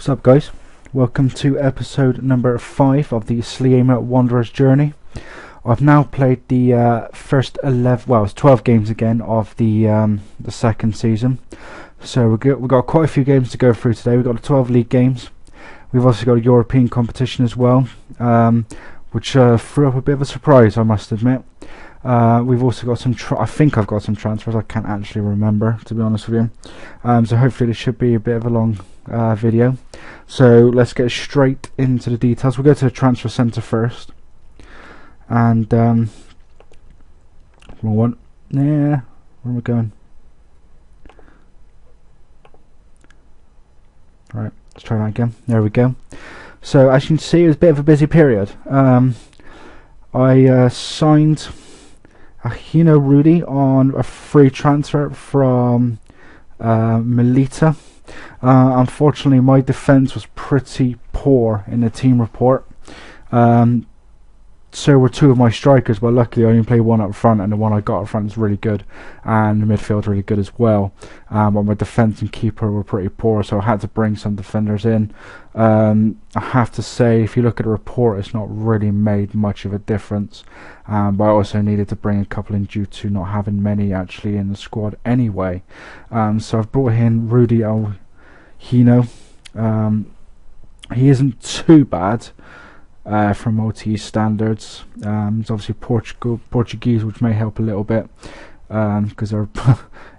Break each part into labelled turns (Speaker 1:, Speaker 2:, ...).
Speaker 1: What's up, guys? Welcome to episode number 5 of the Sliema Wanderers Journey. I've now played the first 11, well, it's 12 games again of the second season. So we've got quite a few games to go through today. We've got the 12 league games. We've also got a European competition as well, which threw up a bit of a surprise, I must admit. We've also got some, I think I've got some transfers. I can't actually remember, to be honest with you. So hopefully this should be a bit of a long video. So let's get straight into the details. We'll go to the transfer centre first. And, wrong one. Yeah, where am I going? Right, let's try that again. There we go. So as you can see, it was a bit of a busy period. I signed Rudy on a free transfer from Melita. Unfortunately, my defence was pretty poor in the team report. So were two of my strikers, but luckily I only played one up front, and the one I got up front is really good, and the midfield really good as well. But my defence and keeper were pretty poor, so I had to bring some defenders in. I have to say, if you look at the report, it's not really made much of a difference. But I also needed to bring a couple in due to not having many actually in the squad anyway. So I've brought in Rudy Alhino. He isn't too bad. From Maltese standards. It's obviously Portuguese, which may help a little bit, because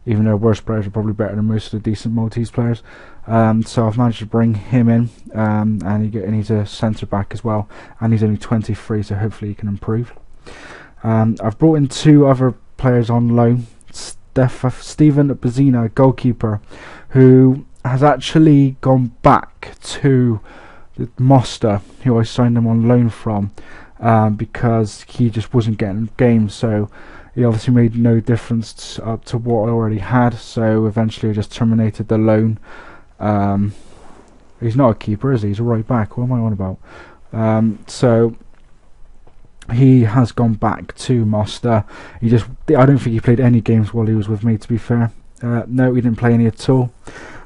Speaker 1: even their worst players are probably better than most of the decent Maltese players. So I've managed to bring him in, and he's a centre back as well, and he's only 23, so hopefully he can improve. I've brought in two other players on loan. Steven Bazina, goalkeeper, who has actually gone back to Mostar, who I signed him on loan from, because he just wasn't getting games, so he obviously made no difference up to what I already had, so eventually I just terminated the loan. He's not a keeper, is he? He's a right back. What am I on about? So he has gone back to Mostar. I don't think he played any games while he was with me, to be fair. No, he didn't play any at all.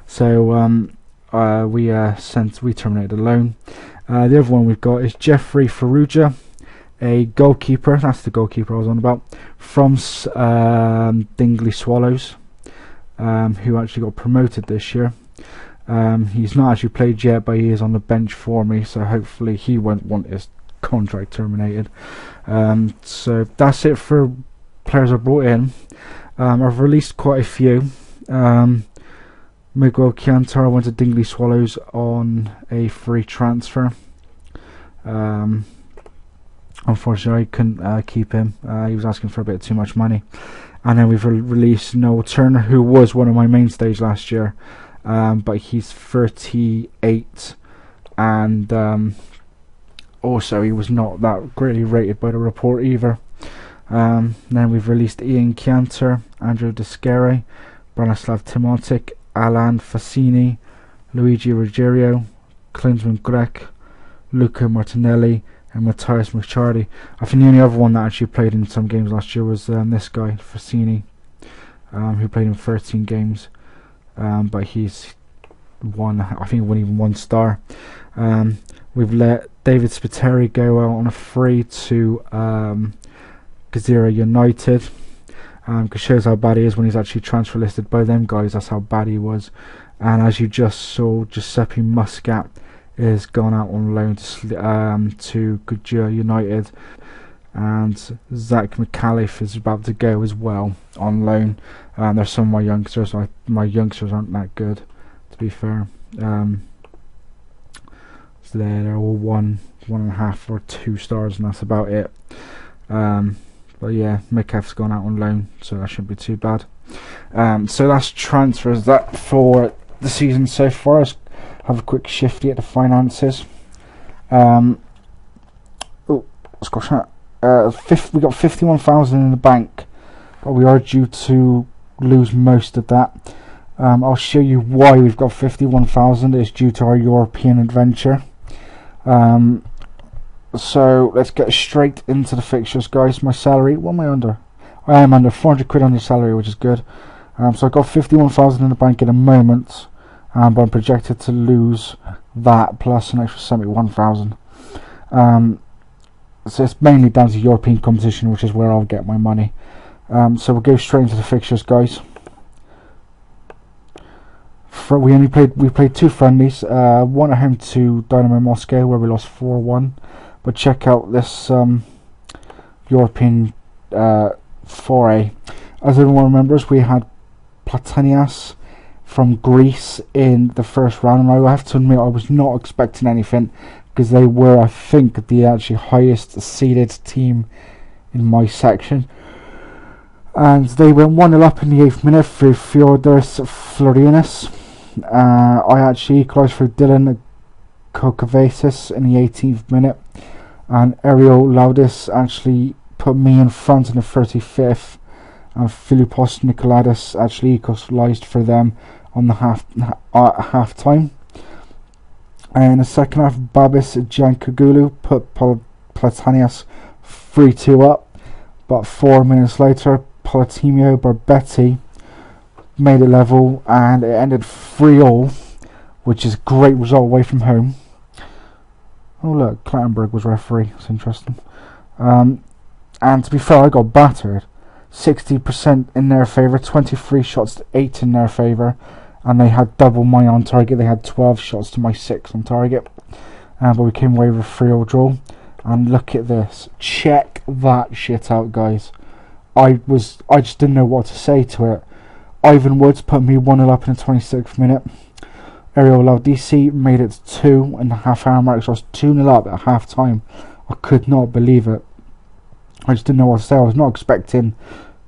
Speaker 1: So we terminated the loan. The other one we've got is Jeffrey Farrugia, a goalkeeper. That's the goalkeeper I was on about, from Dingley Swallows, who actually got promoted this year. He's not actually played yet, but he is on the bench for me, so hopefully he won't want his contract terminated. So that's it for players I brought in. I've released quite a few. Miguel Chiantar went to Dingley Swallows on a free transfer. Unfortunately, I couldn't keep him. He was asking for a bit too much money. And then we've released Noel Turner, who was one of my mainstays last year, but he's 38, and also he was not that greatly rated by the report either. Then we've released Ian Chiantar, Andrew Descare, Branislav Timotic, Alan Fassini, Luigi Ruggiero, Klinsmann Grek, Luca Martinelli, and Matthias Micciardi. I think the only other one that actually played in some games last year was this guy, Fassini, who played in 13 games, but he's I think even 1 star. We've let David Spiteri go out on a free to Gazira United. Because shows how bad he is when he's actually transfer listed by them guys. That's how bad he was. And as you just saw, Giuseppe Muscat is gone out on loan to Gazira United, and Zach McAuliffe is about to go as well on loan. There's some of my youngsters. My youngsters aren't that good, to be fair. So they're all 1.5 or 2 stars, and that's about it. But yeah, Mikeff's gone out on loan, so that shouldn't be too bad. So that's transfers. That for the season so far. Let's have a quick shifty at the finances. Let's go. We got 51,000 in the bank, but we are due to lose most of that. I'll show you why we've got 51,000. It's due to our European adventure. So let's get straight into the fixtures, guys. My salary, what am I under? I am under 400 quid under salary, which is good. So I've got 51,000 in the bank at the moment. but I'm projected to lose that plus an extra 71,000. So it's mainly down to European competition, which is where I'll get my money. So we'll go straight into the fixtures, guys. We played 2 friendlies. One at home to Dynamo Moscow, where we lost 4-1. But check out this European foray. As everyone remembers, we had Platanias from Greece in the first round, and I have to admit I was not expecting anything, because they were, I think, the actually highest seeded team in my section. And they went 1-0 up in the 8th minute through Theodoros Florianis. I actually equalised through Dylan Kokavasis in the 18th minute, and Ariel Laudis actually put me in front in the 35th, and Philippos Nikolaidis actually equalised for them on the half time. And in the second half, Babis Giancagulu put Platanias 3-2 up, but 4 minutes later, Palatimio Barbetti made it level, and it ended 3-3, which is a great result away from home. Oh look, Clattenburg was referee, that's interesting. And to be fair, I got battered. 60% in their favour, 23 shots to 8 in their favour, and they had double my on target. They had 12 shots to my 6 on target, but we came away with a 3-3 draw. And look at this, check that shit out, guys. I just didn't know what to say to it. Ivan Woods put me 1-0 up in the 26th minute. Ariel Laudisi made it 2 in the half-hour mark, so I was 2-0 up at half-time. I could not believe it. I just didn't know what to say. I was not expecting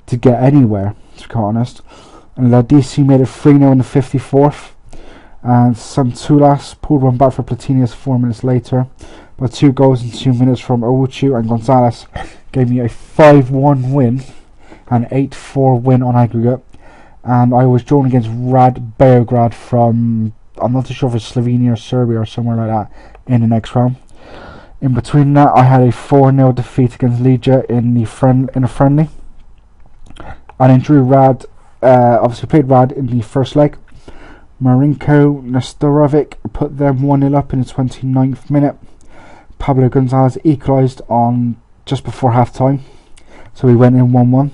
Speaker 1: to get anywhere, to be quite honest. And Laudisi made it 3-0 in the 54th. And Santulas pulled one back for Platinius 4 minutes later. But 2 goals in 2 minutes from Ouchu and Gonzalez gave me a 5-1 win, an 8-4 win on aggregate. And I was drawn against Rad Beograd from, I'm not too sure if it's Slovenia or Serbia or somewhere like that, in the next round. In between that, I had a 4-0 defeat against Ligia in a friendly. And then drew Rad, obviously played Rad in the first leg. Marinko Nestorovic put them 1-0 up in the 29th minute. Pablo Gonzalez equalised on just before half time, so we went in 1-1.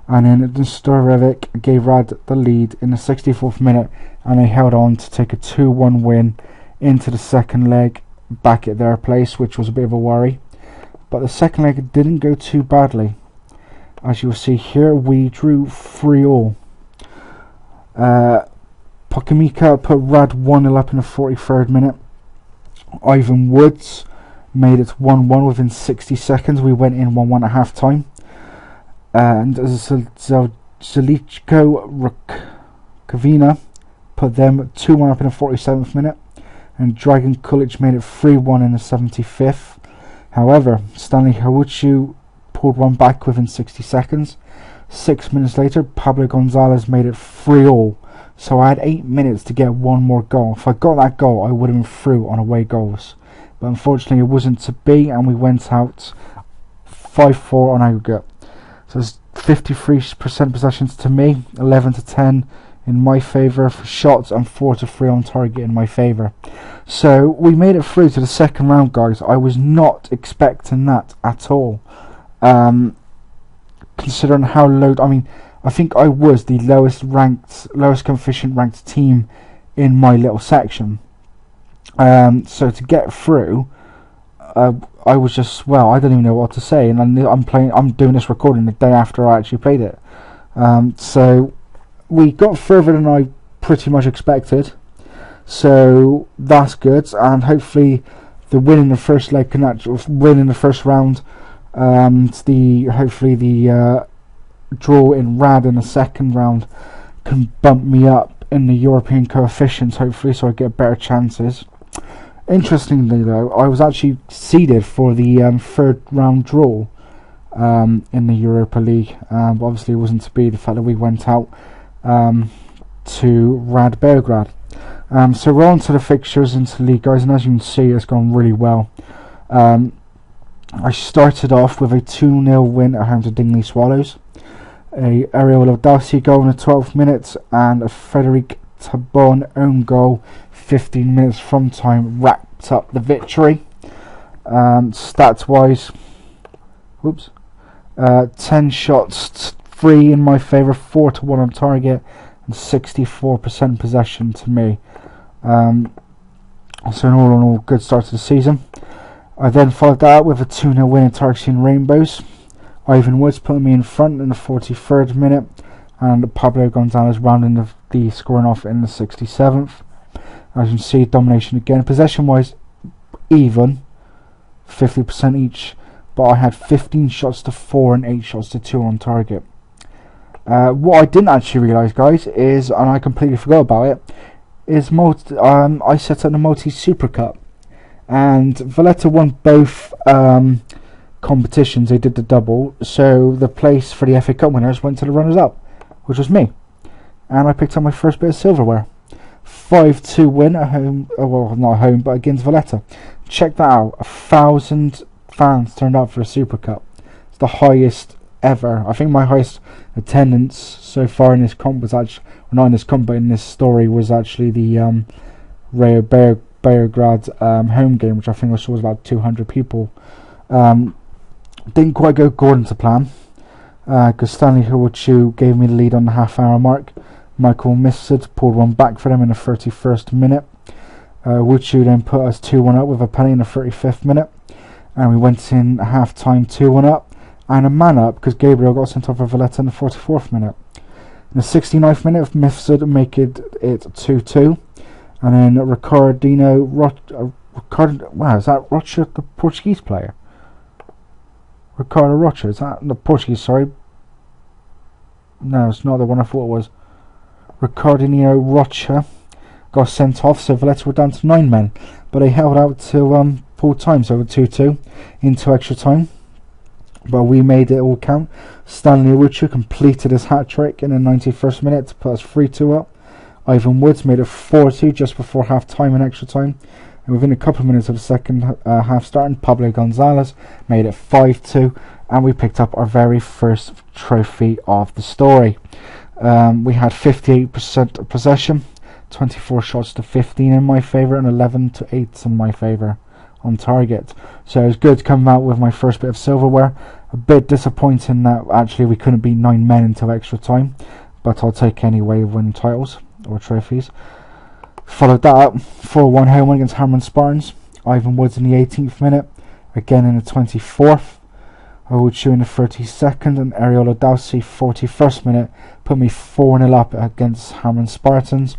Speaker 1: And then Nestorovic gave Rad the lead in the 64th minute, and they held on to take a 2-1 win into the second leg back at their place, which was a bit of a worry. But the second leg didn't go too badly. As you will see here, we drew 3-3. Pokamika put Rad 1-0 up in the 43rd minute. Ivan Woods made it 1-1 within 60 seconds. We went in 1-1 at half time. And Zelichko Rukavina put them 2-1 up in the 47th minute. And Dragon Kulic made it 3-1 in the 75th. However, Stanley Hawuchu pulled one back within 60 seconds. 6 minutes later, Pablo Gonzalez made it 3-3. So I had 8 minutes to get one more goal. If I got that goal, I would have been through on away goals. But unfortunately, it wasn't to be, and we went out 5-4 on aggregate. So it's 53% possessions to me, 11-10 in my favour for shots, and 4-3 on target in my favour. So we made it through to the second round, guys. I was not expecting that at all. Considering how low, I think I was the lowest coefficient ranked team in my little section. So to get through, I was just, well, I don't even know what to say, and I'm doing this recording the day after I actually played it. So we got further than I pretty much expected, so that's good, and hopefully the win in the first leg can actually win in the first round. Hopefully the draw in Rad in the second round can bump me up in the European coefficients, hopefully, so I get better chances. Interestingly though, I was actually seeded for the third round draw in the Europa League, but obviously it wasn't to be, the fact that we went out to Rad Beograd. So we're on to the fixtures into the league, guys, and as you can see, it's gone really well. I started off with a 2-0 win at home to Dingley Swallows. A Ariel Laudasi goal in the 12th minute, and a Frederic Tabon own goal, 15 minutes from time, wrapped up the victory. Stats wise, 10 shots, 3 in my favour, 4-1 on target, and 64% possession to me. So in all, good start to the season. I then followed that up with a 2-0 win in Targeting Rainbows. Ivan Woods put me in front in the 43rd minute, and Pablo Gonzalez rounding the scoring off in the 67th. As you can see, domination again. Possession wise, even 50% each, but I had 15 shots to 4 and 8 shots to 2 on target. What I didn't actually realise, guys, is, and I completely forgot about it, is I set up the Multi Super Cup, and Valletta won both competitions. They did the double, so the place for the FA Cup winners went to the runners up, which was me, and I picked up my first bit of silverware. 5-2 win at home, well, not at home, but against Valletta. Check that out, 1,000 fans turned up for a Super Cup. It's the highest ever. I think my highest attendance so far in this comp was actually, well, not in this comp, but in this story, was actually the Rayo Beograd home game, which I think I saw was about 200 people. Didn't quite go according to plan, because Stanley Hiwachu gave me the lead on the half-hour mark. Michael Missard pulled one back for them in the 31st minute. Wuchu then put us 2-1 up with a penalty in the 35th minute, and we went in half-time 2-1 up, and a man up because Gabriel got sent off for Valletta in the 44th minute. In the 69th minute, Missard make it 2-2, and then Ricardinho wow, is that Rocha, the Portuguese player? Ricardo Rocha, is that the Portuguese? Sorry, no, it's not the one I thought it was. Ricardinho Rocha got sent off, so Valletta were down to 9 men, but they held out till full time, so 2-2 into extra time. But we made it all count. Stanley Uruchu completed his hat-trick in the 91st minute to put us 3-2 up. Ivan Woods made it 4-2 just before half-time and extra time. And within a couple of minutes of the second half starting, Pablo Gonzalez made it 5-2, and we picked up our very first trophy of the story. We had 58% possession, 24 shots to 15 in my favour, and 11 to 8 in my favour on target. So it was good to come out with my first bit of silverware. A bit disappointing that actually we couldn't beat 9 men until extra time, but I'll take any way of winning titles or trophies. Followed that up, 4-1 home win against Hamron Spartans. Ivan Woods in the 18th minute, again in the 24th. Ochu in the 32nd, and Ariola Dowsey 41st minute put me 4-0 up against Hamron Spartans.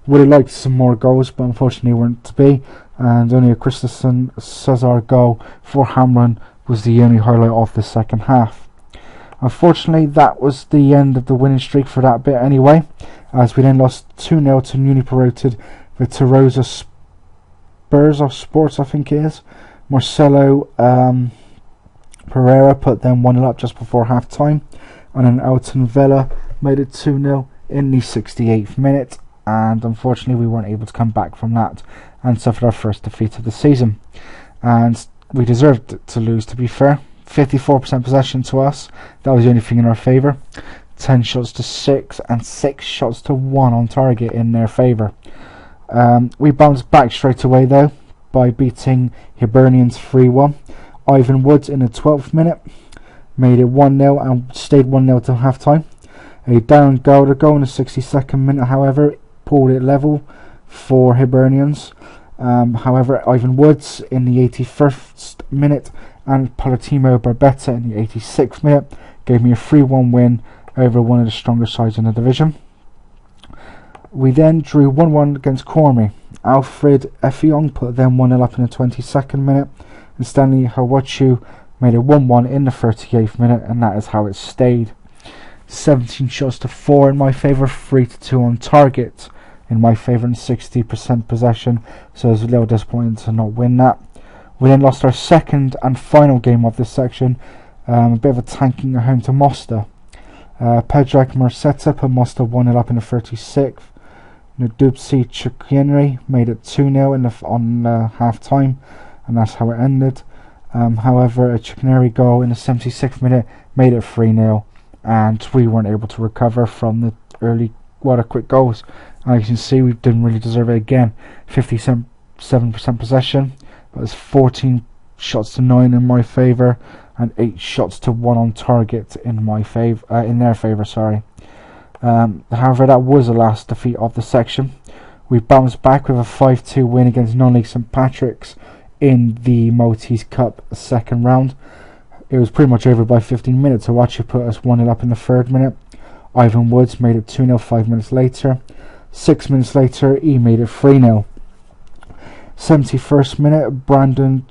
Speaker 1: Would have liked some more goals, but unfortunately weren't to be, and only a Christensen Cesar goal for Hamron was the only highlight of the second half. Unfortunately, that was the end of the winning streak for that bit anyway, as we then lost 2-0 to newly promoted Viterosa Spurs of Sports, I think it is. Marcelo Pereira put them 1-0 up just before half time, and then Elton Villa made it 2-0 in the 68th minute, and unfortunately we weren't able to come back from that and suffered our first defeat of the season. And we deserved to lose, to be fair. 54% possession to us, that was the only thing in our favour. 10 shots to 6 and 6 shots to 1 on target in their favour. We bounced back straight away though by beating Hibernians 3-1. Ivan Woods in the 12th minute made it 1-0 and stayed 1-0 till half time. A Darren Gowder goal in the 62nd minute, however, pulled it level for Hibernians. However, Ivan Woods in the 81st minute and Palatimo Barbetta in the 86th minute gave me a 3-1 win over one of the stronger sides in the division. We then drew 1-1 against Cormy. Alfred Effiong put them 1-0 up in the 22nd minute, and Stanley Hawachu made it 1-1 in the 38th minute, and that is how it stayed. 17 shots to 4 in my favour, 3-2 on target in my favour, and 60% possession, so it was a little disappointing to not win that. We then lost our second and final game of this section, a bit of a tanking at home to Mostar. Pedrak Merceta put Mostar 1-0 up in the 36th. Ndupsi Chukwuenri made it 2-0 on half time, and that's how it ended. However, a Chukwuenri goal in the 76th minute made it 3-0, and we weren't able to recover from the early quick goals And as you can see, we didn't really deserve it again. 57% possession, but it's 14 shots to 9 in my favour, and 8 shots to 1 on target in my in their favour. Sorry. However, that was the last defeat of the section. We bounced back with a 5-2 win against non-league St Patrick's in the Maltese Cup second round. It was pretty much over by 15 minutes. Hawachi put us 1-0 up in the 3rd minute. Ivan Woods made it 2-0 5 minutes later. 6 minutes later, he made it 3-0. 71st minute, Brandon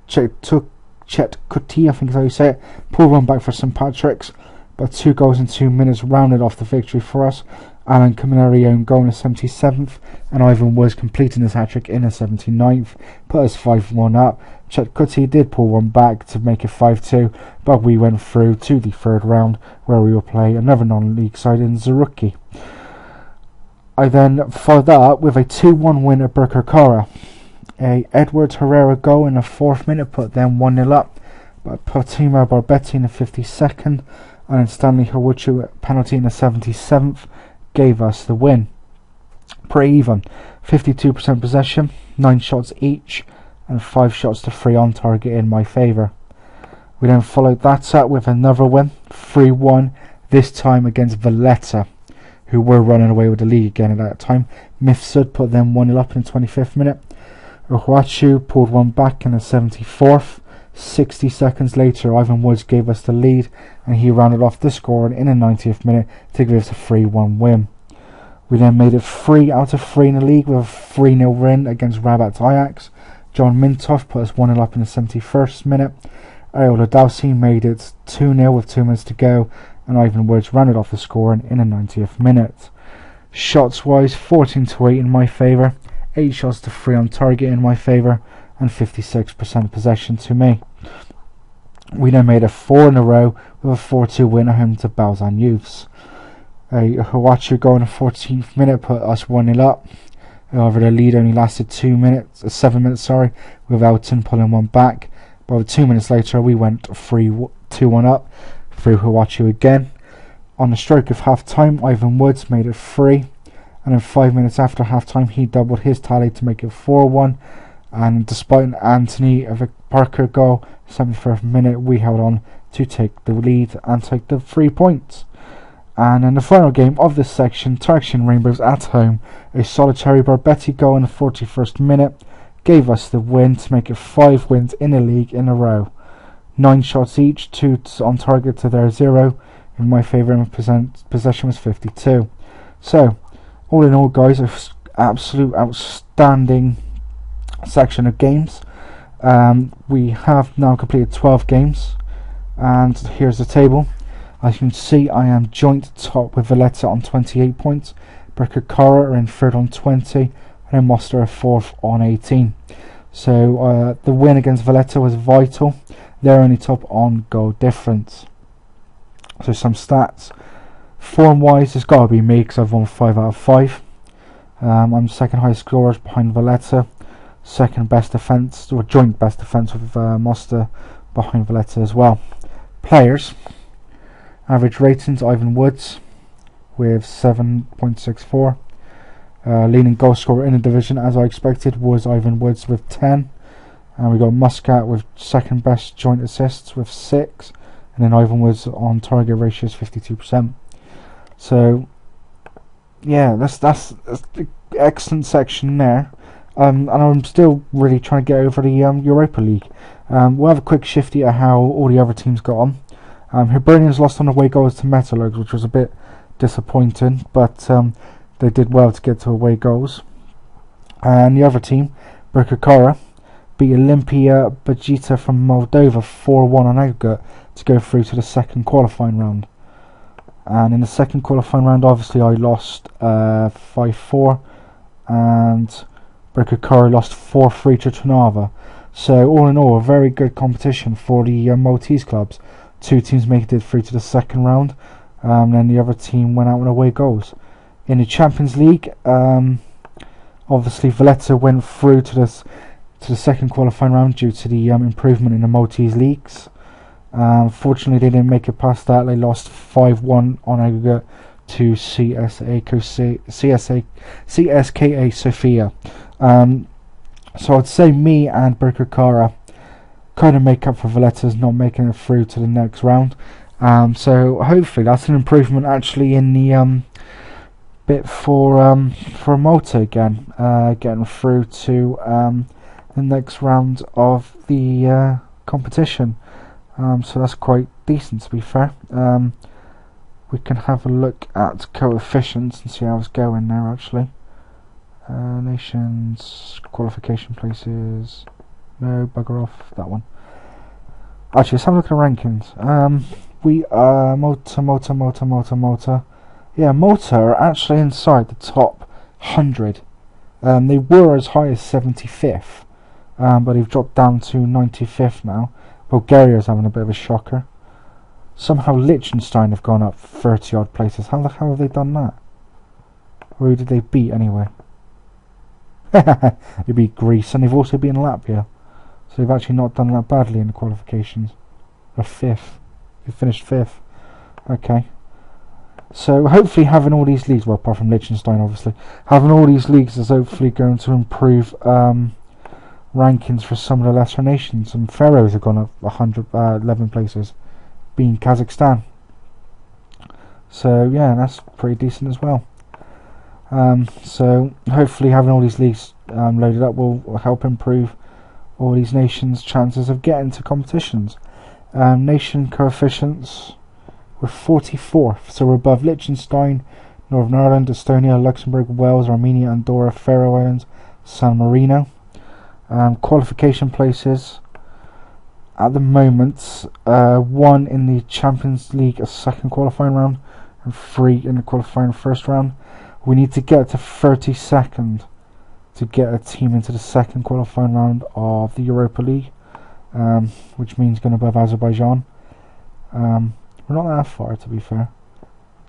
Speaker 1: Chetcuti, I think is how you say it, pulled one back for St Patrick's, but 2 goals in 2 minutes rounded off the victory for us. Alan Caminari own goal in the 77th, and Ivan Woods completing his hat-trick in the 79th, put us 5-1 up. Chetcuti did pull one back to make it 5-2, but we went through to the 3rd round, where we will play another non-league side in Zaruki. I then followed that up with a 2-1 win at Birkirkara. A Edward Herrera goal in the 4th minute put them 1-0 up, but Potimo Barbetti in the 52nd, and then Stanley Hawuchu penalty in the 77th gave us the win. Pretty even. 52% possession, 9 shots each, and 5 shots to 3 on target in my favour. We then followed that up with another win, 3-1, this time against Valletta, who were running away with the league again at that time. Mifsud put them 1-0 up in the 25th minute. Uhuachu pulled one back in the 74th. 60 seconds later, Ivan Woods gave us the lead, and he rounded off the score in the 90th minute to give us a 3-1 win. We then made it 3 out of 3 in the league with a 3-0 win against Rabat Ajax. John Mintoff put us 1-0 up in the 71st minute. Ayola Dowsey made it 2-0 with 2 minutes to go, and Ivan Woods rounded off the score in the 90th minute. Shots wise, 14-8 in my favour, 8 shots to 3 on target in my favour, and 56% possession to me. We then made it 4 in a row with a 4-2 win at home to Balzan Youths. A Hawachi goal in the 14th minute put us 1-0 up. However, the lead only lasted 7 minutes, with Elton pulling one back. But 2 minutes later, we went 2-1 up through Hawachi again. On the stroke of half time, Ivan Woods made it 3, and then 5 minutes after half time, he doubled his tally to make it 4-1. And despite an Anthony Parker goal, 71st minute, we held on to take the lead and take the 3 points. And in the final game of this section, Turkish Rainbows at home, a solitary Barbetti goal in the 41st minute gave us the win to make it 5 wins in the league in a row. 9 shots each, 2 on target to their 0. In my favour, possession was 52. So, all in all, guys, an absolute outstanding section of games. We have now completed 12 games, and here's the table. As you can see, I am joint top with Valletta on 28 points. Birkirkara are in 3rd on 20, and then Mostar are 4th on 18. So the win against Valletta was vital. They're only top on goal difference. So some stats. Form wise, it's got to be me because I've won 5 out of 5. I'm second highest scorers behind Valletta. Second best defence, or joint best defence with Mostar behind Valletta as well. Players. Average ratings, Ivan Woods with 7.64. Leading goal scorer in the division, as I expected, was Ivan Woods with 10. And we got Muscat with second best joint assists with 6. And then Ivan Woods on target ratio is 52%. So, yeah, that's the excellent section there. And I'm still really trying to get over the Europa League. We'll have a quick shifty at how all the other teams got on. Hibernians lost on away goals to Metallurgs, which was a bit disappointing, but they did well to get to away goals. And the other team, Birkirkara, beat Olympia Bajita from Moldova 4-1 on aggregate to go through to the second qualifying round. And in the second qualifying round, obviously I lost 5-4, and Birkirkara lost 4-3 to Trnava. So all in all, a very good competition for the Maltese clubs. 2 teams made it through to the second round, then the other team went out with away goals. In the Champions League, obviously Valletta went through to the second qualifying round due to the improvement in the Maltese leagues. Fortunately, they didn't make it past that. They lost 5-1 on aggregate to CSKA Sofia. So I'd say me and Berkakara kind of make up for Valletta's not making it through to the next round. So hopefully that's an improvement actually in the bit for Malta again, getting through to the next round of the competition. So that's quite decent, to be fair. We can have a look at coefficients and see how it's going now actually. Nations, qualification places, no, bugger off, that one. Actually, let's have a look at the rankings. We are Malta. Yeah, Malta are actually inside the top 100. They were as high as 75th, but they've dropped down to 95th now. Bulgaria's having a bit of a shocker. Somehow Liechtenstein have gone up 30 odd places. How the hell have they done that? Who did they beat anyway? They beat Greece, and they've also beaten Latvia. So they've actually not done that badly in the qualifications. They're 5th. They finished 5th. Okay. So hopefully having all these leagues, well apart from Liechtenstein obviously, having all these leagues is hopefully going to improve rankings for some of the lesser nations. And Faroes have gone up 11 places, being Kazakhstan. So yeah, that's pretty decent as well. So hopefully having all these leagues loaded up will help improve all these nations' chances of getting to competitions. Nation coefficients, we're 44th, so we're above Liechtenstein, Northern Ireland, Estonia, Luxembourg, Wales, Armenia, Andorra, Faroe Islands, San Marino. Qualification places at the moment, 1 in the Champions League, a second qualifying round, and 3 in the qualifying first round. We need to get to 32nd to get a team into the second qualifying round of the Europa League, which means going above Azerbaijan. We're not that far, to be fair.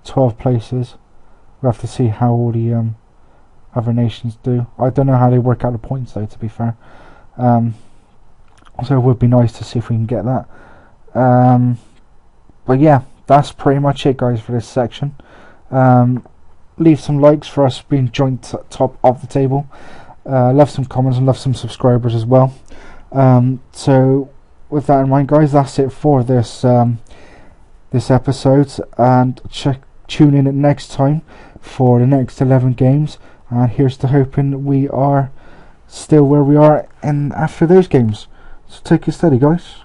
Speaker 1: 12 places. We'll have to see how all the other nations do. I don't know how they work out the points though, to be fair. So it would be nice to see if we can get that. But yeah, that's pretty much it, guys, for this section. Leave some likes for us being joint top of the table. Love some comments and love some subscribers as well. So with that in mind, guys, that's it for this this episode, and tune in at next time for the next 11 games, and here's to hoping we are still where we are and after those games. So take it steady, guys.